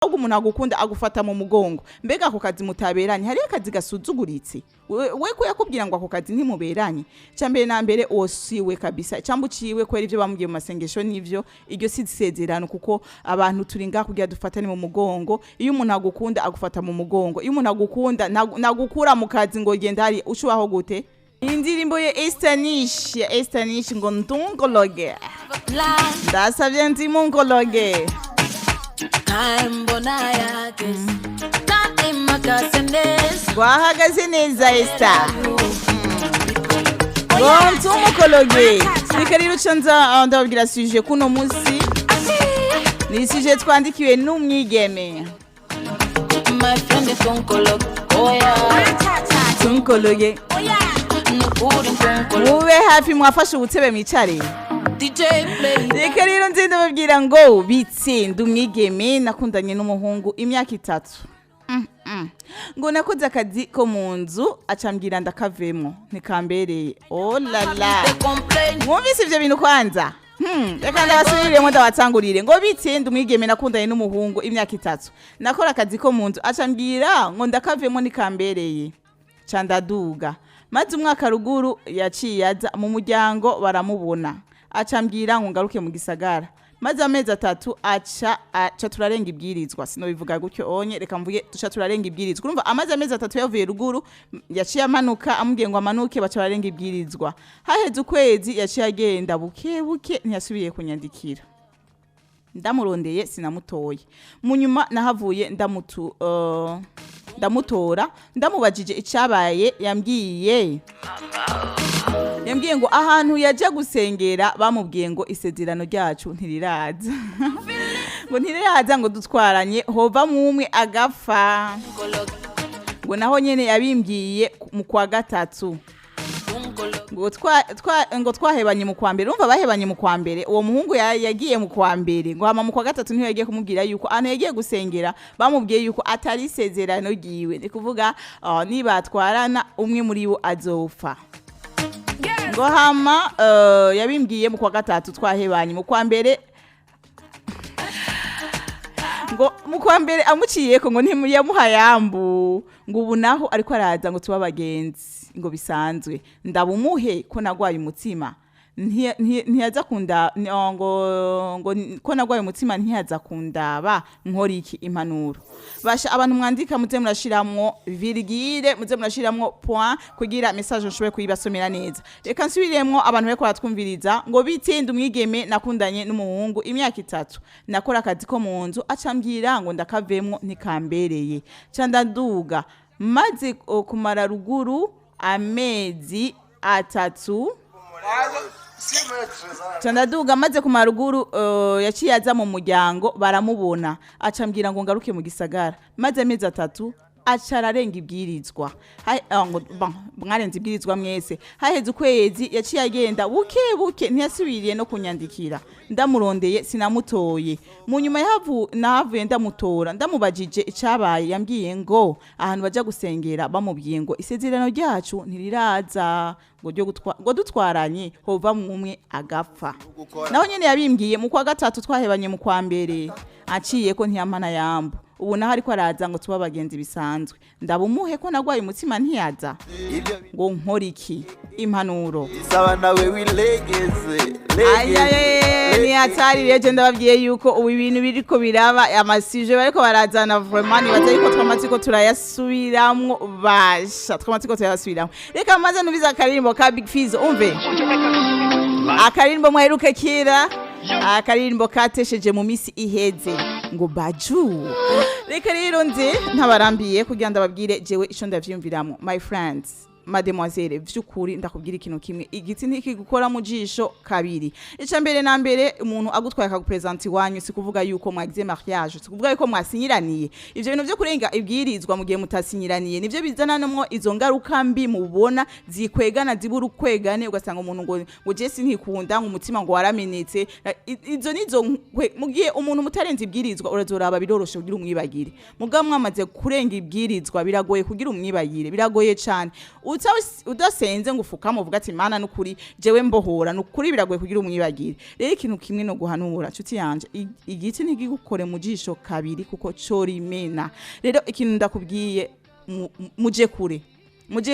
ahubwo umuntu agukunda agufata mu mugongo mbega ako kazi mutaberanye hari akazi gasuzuguritse we ko yakubwira ngo ako kazi ntimuberanye cyambere na mbere osiwe kabisa cyambu ciwe kwera ivyo bamubwiye mu masengesho nivyo iryo sisezerano kuko abantu turi ngaho kugira dufatane mu mugongo iyo umuntu agukunda agufata mu mugongo iyo umuntu agukunda nagukura mu kazi ngo genda hari ushubaho gute indirimbo ye Estanish ngo ndungologe ndasavye ndimungologe wahagaze neza Esther gontu mukologe nikariro canza ndababwira suje kuno musi ni suje twandikiwe n'umwigeme my friend is tunkologe ube hafi mwafashe ubutebe mwicare reka rero nzi ndababwira ngo bitsinda umwigeme nakundanye n'umuhungu imyaka 3 ngo nakoze akazi ko mu nzu acambwira ndakavemo ntikambereye oh la la mwumvise ivyo bintu kwanza reka ndabasubiremo ndabatangurire ngo bitsinda umwigeme nakundanye n'umuhungu imyaka 3 nakora akazi ko mu nzu acambwira ngo ndakavemo ntikambereye candaduga maze umwaka ruguru yaciye aza mu muryango baramubona acambwira ngo ngaruke mu gisagara maze amezi 3 aca turarenga ibwirizwa sino bivuga gutyo onye reka mvuge tuca turarenga ibwirizwa urumva amaze amezi 3 yavuye ruguru yaciye amanuka amubwiye ngo amanuke baca bararenga ibwirizwa haheze ukwezi yaciye agenda buke ntiyasubiye kunyandikira ndamurondeye sinamutoye munyuma nahavuye ndamutora ndamubajije icabaye yambwiye ngo ahantu yaje gusengera bamubwiye ngo isezerano ryacu ntiriraza ngo ntiriraza ngo dutwaranye hova mumwe agapfa ngo naho nyene yabimbwiye mu kwa 3 ngo twahebanye mu kwa mbere urumva bahebanye mu kwa mbere uwo muhungu yagiye mu kwa mbere ngo hama mu kwa 3 niho yagiye kumubwira yuko ana yagiye gusengera bamubwiye yuko atari isezerano giwe ni kuvuga niba atwarana umwe muri bo azopfa ngo hama yabimbwiye mu kwa 3 twahebanye mu kwa mbere ngo mu kwa mbere amuciye ko ngo ntiyamuhayambu ngo ubu naho ariko araza ngo tuba bagenzi ngo bisanzwe ndabumuhe ko nagwaye umutima ntiyaza kunda ngo ko nagwaye umutima ntiyaza kundaba nkora iki impanuro basha abantu mwandika muze murashiramwo virgule muze murashiramwo point kugira message nshobore kuyibasomera neza reka nsubiremwo abantu bariko batwumviriza ngo bitsinda umwigeme nakundanye n'umuhungu imyaka 3 nakora akazi ko mu nzu acambwira ngo ndakavemwo ntikambereye candaduga maze kumara ruguru amezi 3 candaduga maze kumara ruguru yaciye aza mu muryango baramubona acambwira ngo ngaruke mu gisagara maze amezi 3 acararenga ibwirizwa mwarenze ibwirizwa mwese haheze ukwezi yaciye agenda buke ntiyasubiriye no kunyandikira ndamurondeye sinamutoye mu nyuma nahavuye ndamutora ndamubajije icabaye yambwiye ngo ahantu baja gusengera bamubwiye ngo isezerano ryacu ntiriraza ngo dutwaranye hova mumwe agapfa naho nyene yabimbwiye mu kwa 3 twahebanye mu kwa mbere aciye ko ntiyamana yambu ubu naho ariko araza ngo tuba bagenzi bisanzwe ndabumuhe ko nagwaye umutima ntiyaza ngo nkora iki impanuro isaba nawe wilegeze ni atari leje ndababwiye yuko ubu ibintu biriko biraba amasije bariko barazana vraiment nibaza yuko twamatsiko turayasubiramwo basha twamatsiko turayasubiramwo reka maze nubiza akarimbo ka Big Fizz umve akarimbo mwaheruka kera akarimbo katesheje mu misi iheze ngo baju reka rero nze ntabarambiye kugira ndababwire jewe ico ndavyumviramo my friends mademoiselle vyukuri ndakubwira ikintu kimwe igiti ntikigukora mu jisho kabiri icambere na mbere umuntu agutwaye akagupresenti wanyu sikuvuga yuko mwagize mariage sikuvuga yuko mwasinyiraniye ivyo bintu byo kurenga ibwirizwa mu gihe mutasinyiraniye nivyo bizana namwo izo ngaruka mbi mubona zikwegana ziburu kwegane ugasanga umuntu ngo Jesse ntikunda ngo umutima ngo waramenetse nizo mu gihe umuntu mutarenze ibwirizwa urazoraba biroroshe kugira umwibagire mugabo mwamaze kurenga ibwirizwa biragoye kugira umwibagire biragoye cyane udasenze ngo ufukame uvuga ati mana nukuri jewe mbohora nukuri biragoye kugira umwibagire rero ikintu kimwe no guhanura nshuti yanje igiti ntigikukore mu jisho kabiri kuko corimena rero ikintu ndakubwiye muje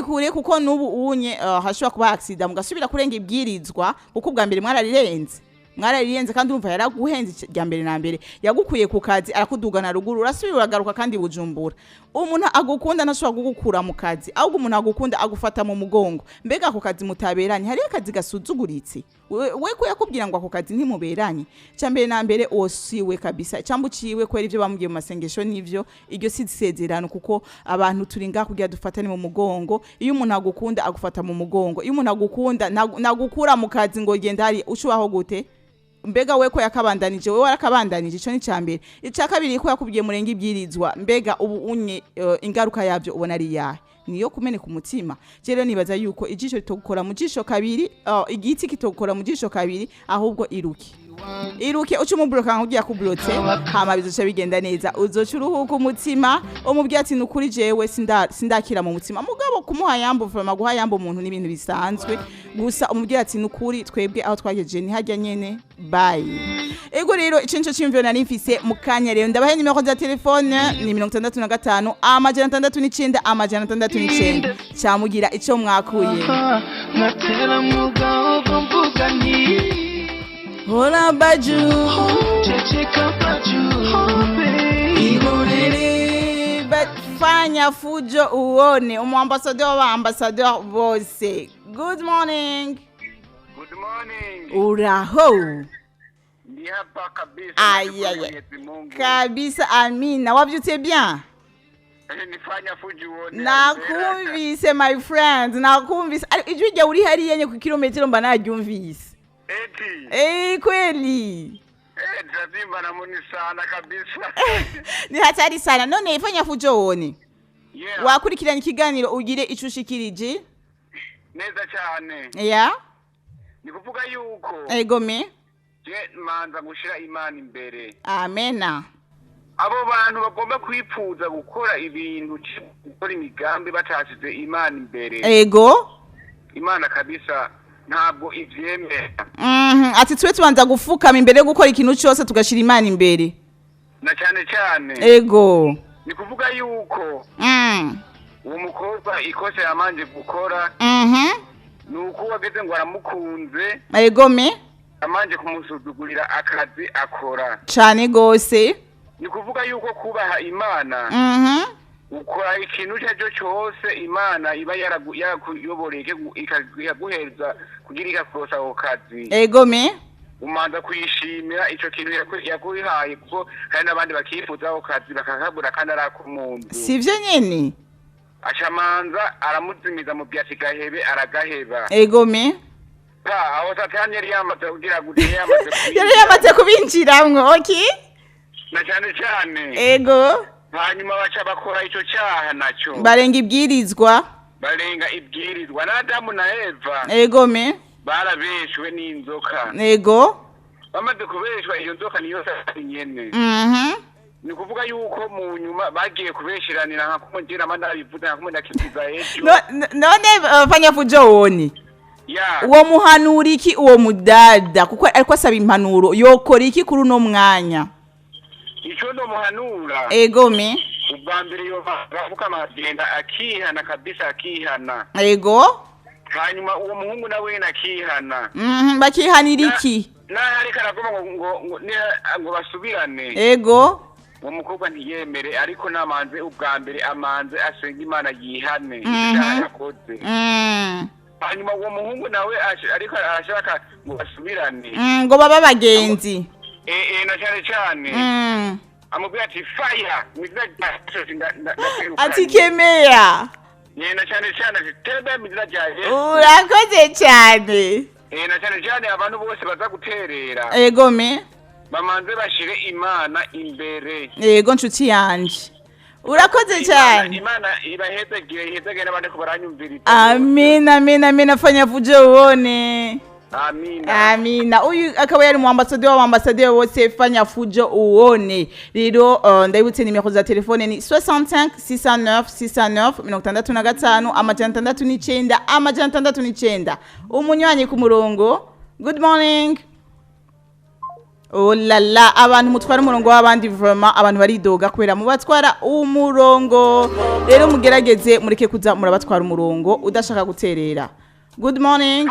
kure kuko nubu unye hashobora kuba accident mugasubira kurenga ibwirizwa kuko ubwa mbere mwararirenze kandi umva yaraguhenze rya mbere na mbere yagukuye ku kazi arakudugana ruguru urasubira uragaruka kandi bujumbura umuntu agukunda ntashobora kugukura mu kazi ahubwo umuntu agukunda agufata mu mugongo mbega ako kazi mutaberanye hari akazi gasuzuguritse we ko yakubwira ngo ako kazi ntimuberanye cya mbere na mbere osiwe kabisa cyangwa uciwe kwera ibyo bamugiye mu masengesho n'ivyo iryo si isezerano kuko abantu turi ngaho kugira dufatane mu mugongo iyo umuntu agukunda agufata mu mugongo iyo umuntu agukunda nagukura mu kazi ngo genda hari ushubaho gute mbega we ko yakabandanije we warakabandanije ico ni cyambere ica kabiri ko yakubwiye murenge ibyirizwa mbega ubu unye ingaruka yavyo ubona ari yahe niyo kumene ku mutima rero nibaza yuko ijisho litogukora mu jisho kabiri igiti kitogukora mu jisho kabiri ahubwo iruke uca umubloka nkugiye kublotse hama bizoca bigenda neza uzoca uruhuka umutima umubwiye ati nukuri jewe sindakira mu mutima mugabo kumuha yambo vuma guha yambo umuntu n'ibintu bisanzwe gusa umubwiye ati nukuri twebwe aho twagejeje ni hajya nyene bye ego rero icinco cimvyo nari mfise mukanya rero ndabahe nimero za telefone ni 65 669 cyamugira ico mwakuye natera mugabo mvuga nti hola baju checheka baju igorere batfanya fujo uone umwambasador wa ambassador bose good morning uraho Ni hapa kabisa. Ayaya. Kabisa amina. Wabyutse bien? Nifanya fuji uone. Nakumvise my friend. Nakumvise. Ijwi rya uri hari yenye ku kilometero mba naryumvise. Kweli. Tazimba na muni sana kabisa. Ni hatari sana. None ifanya fuji uone. Yeah. Wakurikiranye ikiganiro ugire icushikirije? Neza cyane. Yeah. Nikuvuga yuko. Egome. Je manza gushira imana imbere. Amena. Abo bantu bagomba kwipfuza gukora ibintu gukora imigambi batasize imana imbere. Ego. Imana kabisa ntabwo ivyemera. Ati twe tubanza gufukama imbere gukora ikintu cyose tugashira imana imbere. Na cyane. Ego. Nikuvuga yuko. Uwo mukobwa ikose yamanje gukora. Nuko wageze ngo aramukunze. Egome. Amanje kumusuzugurira akazi akora cyane gose ni kuvuga yuko kubaha imana ukora ikintu cyajo cyose imana iba yarakuyoboreke ikaguheza kugira ikakosa ako kazi egome umanza kuyishimira ico kintu yakuhaye kuko kandi nabandi bakifuza ako kazi bakakabura kandi arakumuntu sivyo nyene acamanza aramuzimiza mu byatsi gahebe aragaheba egome aho satani yari yamaze kugira yari yamaze kubinjiramwo okay na cyane ego hanyuma baca bakora ico cyaha naco barenga ibwirizwa na Adamu na Eva egome barabeshwe n'inzoka ego bamaze kubeshwa iyo nzoka niyo satani nyene ni kuvuga yuko mu nyuma bagiye kubeshiranira nka kumugera amanda bivuze nka kumunda kiziza ejo none fanya fujo woni Yeah. Uwo muhanura iki uwo mudada kuko ariko asaba impanuro yokora iki kuri uno mwanya ico ndo muhanura egome ubwa mbere yo bavuka amagenda akihana kabisa akihana ego hanyuma uwo muhungu nawe nakihana bakihanira iki na ariko aragoma ngo basubirane ego uwo mukobwa ntiyemere ariko namanze ubwa mbere amanze asenga imana yihane yakoze hanyuma uwo muhungu nawe ariko arashaka ngo basubirane ngo baba bagenzi na cyane amubwira ati fire ati kemea na cyane ati tebe mizina rya Yesu urakoze cyane na cyane abantu bose baza guterera egome bamanze bashire imana imbere ego nshuti yanje urakoze cyane imana ibahezegere n'abandi ko baranyumviriza amina fanya vuje uone Amina. Uyu akaba yari mu ambassadeur wose fanya fujo uone. Rero ndabutse nimero za telefone ni 65 609 69 65 amajana 69 umunywanyi ku murongo. Good morning. Oh la la, abantu mutwara umurongo w'abandi vraiment abantu baridoga kubera mu batwara umurongo. Rero mugerageze mureke kuza murabatwara umurongo udashaka guterera. Good morning.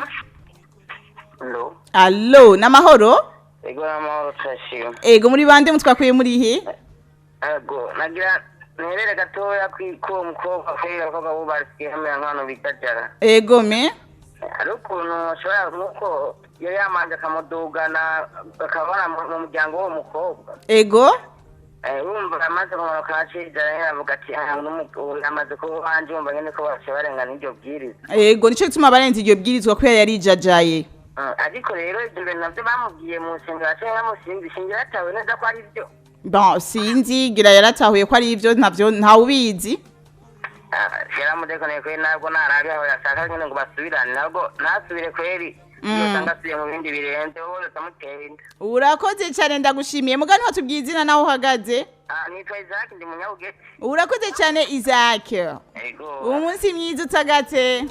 Hello. Allo, namahoro? Ego namahoro twashimye. Ego muri bande mutwakuye muri he? Ego, nagira nerere gatoya kwiko mukobwa kwera ko gabo barisiye hamwe nkano bitajara. Ego me? Ariko no shobora nuko yo yamanje kamudugana akabona mu muryango wo mukobwa. Ego? Urumva amaze kumara kacizana yaravuga ati amaze ko banje umva nyene ko bashabarengana iryo bwiriza. Ego nico gituma barenze iryo bwirizwa ko yari jajaye. Ariko rero ibyo navyo bamubwiye mu nsengero cyangwa musinzi shingira atawe neza ko ari byo. Bon, sinzi gira yaratahuye ko ari ivyo ntavyo ntawubizi. Yaramudekoneye kweri nabwo narabi aho yashaka nyine ngo basubirane nabwo nasubire kweri yosanga asubiye mu bindi birenze wowe utamutera. Urakoze cyane ndagushimiye mugani watubwiye izina naho uhagaze. Nitwa Isaac ndi munyabugete. Urakoze cyane Isaac. Ego. Umunsi mwiza utagate.